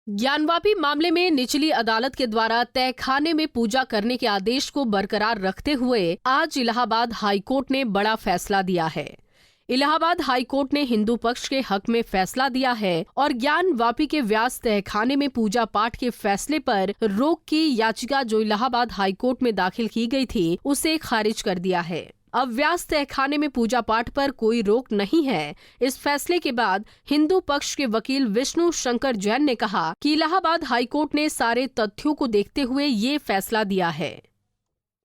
ज्ञानवापी मामले में निचली अदालत के द्वारा तहखाने में पूजा करने के आदेश को बरकरार रखते हुए आज इलाहाबाद हाईकोर्ट ने बड़ा फैसला दिया है। इलाहाबाद हाईकोर्ट ने हिंदू पक्ष के हक में फैसला दिया है और ज्ञानवापी के व्यास तहखाने में पूजा पाठ के फैसले पर रोक की याचिका जो इलाहाबाद हाईकोर्ट में दाखिल की गई थी उसे खारिज कर दिया है। अब व्यास तहखाने में पूजा पाठ पर कोई रोक नहीं है। इस फैसले के बाद हिंदू पक्ष के वकील विष्णु शंकर जैन ने कहा कि इलाहाबाद हाईकोर्ट ने सारे तथ्यों को देखते हुए ये फैसला दिया है।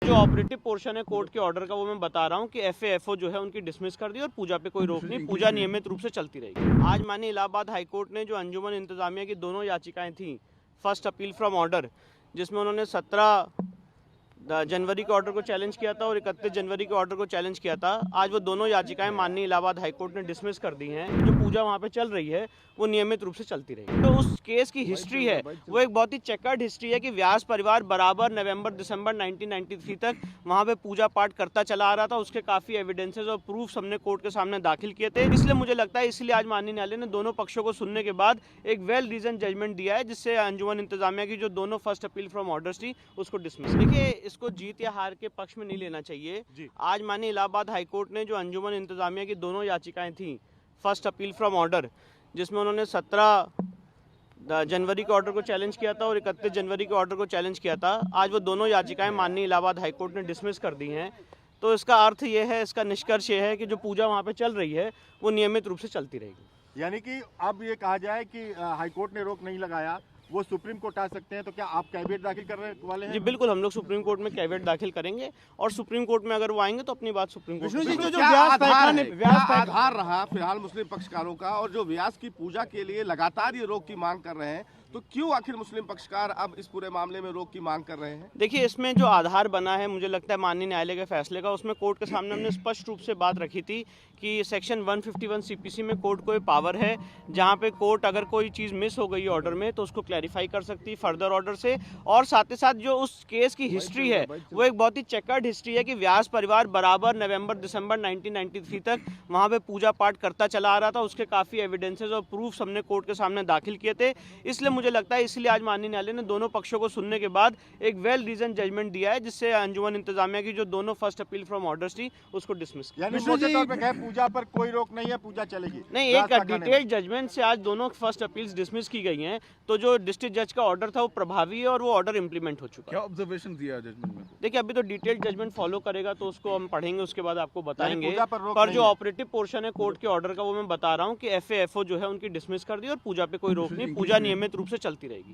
जो ऑपरेटिव पोर्शन है कोर्ट के ऑर्डर का वो मैं बता रहा हूँ कि एफएफओ जो है उनकी डिसमिस कर दी और पूजा पे कोई रोक नहीं, पूजा नियमित रूप से चलती रहेगी। आज माननीय इलाहाबाद हाईकोर्ट ने जो अंजुमन इंतजामिया की दोनों याचिकाएं थी, फर्स्ट अपील फ्रॉम ऑर्डर जिसमें उन्होंने 17 जनवरी के ऑर्डर को चैलेंज किया था और 31 जनवरी के ऑर्डर को चैलेंज किया था, आज वो दोनों याचिकाएं माननीय इलाहाबाद हाईकोर्ट ने डिसमिस कर दी हैं। जो पूजा वहाँ पे चल रही है वो नियमित रूप से चलती रहेगी। तो उस केस की हिस्ट्री है वो एक बहुत ही चेकर्ड हिस्ट्री है कि व्यास परिवार बराबर नवंबर दिसंबर 1993 तक वहाँ पे पूजा पाठ करता चला आ रहा था। उसके काफ़ी एविडेंसेस और प्रूफ्स हमने कोर्ट के सामने दाखिल किए थे। इसलिए मुझे लगता है इसलिए आज माननीय न्यायालय ने दोनों पक्षों को सुनने के बाद एक वेल रीजन जजमेंट दिया है जिससे अंजुमन इंतजामिया की जो दोनों फर्स्ट अपील फ्रॉम ऑर्डर्स थी उसको डिसमिस। देखिए, इसको जीत या हार के पक्ष में नहीं लेना चाहिए। आज माननीय इलाहाबाद हाईकोर्ट ने जो अंजुमन इंतजामिया की दोनों याचिकाएं थी, फर्स्ट अपील फ्रॉम ऑर्डर जिसमें उन्होंने 17 जनवरी के ऑर्डर को चैलेंज किया था और 31 जनवरी के ऑर्डर को चैलेंज किया था, आज वो दोनों याचिकाएं माननीय इलाहाबाद हाईकोर्ट ने डिसमिस कर दी हैं। तो इसका अर्थ ये है, इसका निष्कर्ष ये है कि जो पूजा वहाँ पे चल रही है वो नियमित रूप से चलती रहेगी। यानी कि अब ये कहा जाए कि हाईकोर्ट ने रोक नहीं लगाया, वो सुप्रीम कोर्ट आ सकते हैं, तो क्या आप कैविएट दाखिल करने वाले हैं? जी बिल्कुल, हम लोग सुप्रीम कोर्ट में कैविएट दाखिल करेंगे और सुप्रीम कोर्ट में अगर वो आएंगे तो अपनी बात सुप्रीम कोर्ट में। जो आधार रहा फिलहाल मुस्लिम पक्षकारों का और जो व्यास की पूजा के लिए लगातार ये रोक की मांग कर रहे हैं, तो क्यों आखिर मुस्लिम पक्षकार अब इस पूरे मामले में रोक की मांग कर रहे हैं? देखिए, इसमें जो आधार बना है मुझे लगता है माननीय न्यायालय के फैसले का, उसमें कोर्ट के सामने हमने स्पष्ट रूप से बात रखी थी कि सेक्शन 151 सीपीसी में कोर्ट को ये पावर है जहां पे कोर्ट अगर कोई चीज़ मिस हो गई ऑर्डर में तो उसको क्लैरिफाई कर सकती है फर्दर ऑर्डर से। और साथ ही साथ जो उस केस की हिस्ट्री है वो एक बहुत ही चेकर्ड हिस्ट्री है कि व्यास परिवार बराबर नवंबर दिसंबर 1993 तक वहाँ पे पूजा पाठ करता चला आ रहा था। उसके काफ़ी एविडेंसेस और प्रूफ्स हमने कोर्ट के सामने दाखिल किए थे। इसलिए मुझे लगता है इसलिए आज माननीय न्यायालय ने दोनों पक्षों को सुनने के बाद एक वेल रीजन जजमेंट दिया है जिससे अंजुमन इंतजामिया की जो दोनों फर्स्ट अपील फ्रॉम ऑर्डर्स थी उसको डिसमिस किया। यानी मोटे तौर पे कहे पूजा पर कोई रोक नहीं है, पूजा चलेगी। नहीं, एक डिटेल्ड जजमेंट से आज दोनों फर्स्ट अपील्स डिसमिस की गई हैं। तो जो डिस्ट्रिक्ट जज का ऑर्डर था वो प्रभावी है और वो ऑर्डर इंप्लीमेंट हो चुका है। क्या ऑब्जर्वेशन दिया जजमेंट में? देखिए, अभी तो डिटेल्ड जजमेंट फॉलो करेगा तो उसको हम पढ़ेंगे, उसके बाद आपको बताएंगे। पर जो ऑपरेटिव पोर्शन है कोर्ट के ऑर्डर का वो मैं बता रहा हूँ कि एफएफओ जो है उनकी डिसमिस कर दी और पूजा पे कोई रोक नहीं, पूजा नियमित रूप से चलती रहेगी।